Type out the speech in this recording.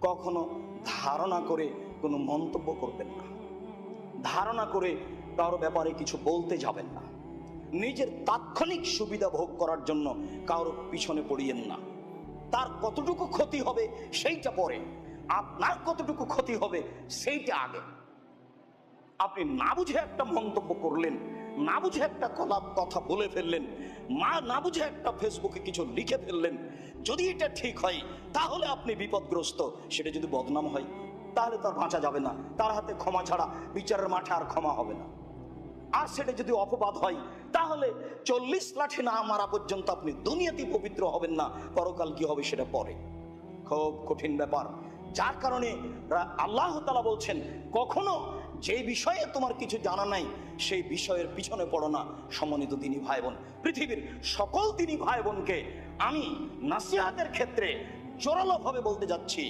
কখনো ধারণা করে কোনো মন্তব্য করবেন না, ধারণা করে কারো ব্যাপারে কিছু বলতে যাবেন না, নিজের তাৎক্ষণিক সুবিধা ভোগ করার জন্য কারোর পিছনে পড়িয়েন না। তার কতটুকু ক্ষতি হবে সেইটা পরে, আপনার কতটুকু ক্ষতি হবে সেইটা আগে। আপনি না বুঝে একটা মন্তব্য করলেন, না বুঝে একটা কথা বলে ফেললেন, না বুঝে একটা ফেসবুকে কিছু লিখে ফেললেন, যদি এটা ঠিক হয় তাহলে আপনি বিপদগ্রস্ত। সেটা যদি বদনাম হয় তাহলে তার বাঁচা যাবে না, তার হাতে ক্ষমা ছাড়া বিচারের মাঠে আর ক্ষমা হবে না। আর সেটা যদি অপবাদ হয় তাহলে 40 লাঠি না মারা পর্যন্ত আপনি দুনিয়াতে পবিত্র হবেন না, পরকাল কি হবে সেটা পরে। খুব কঠিন ব্যাপার, যার কারণে আল্লাহ তাআলা বলছেন কখনো যে বিষয়ে তোমার কিছু জানা নাই সেই বিষয়ের পিছনে পড়ো না। সম্মানিত দিনী ভাই বোন, পৃথিবীর সকল দিনী ভাই বোনকে আমি নাসিহাতের ক্ষেত্রে জোরালো ভাবে বলতে যাচ্ছি,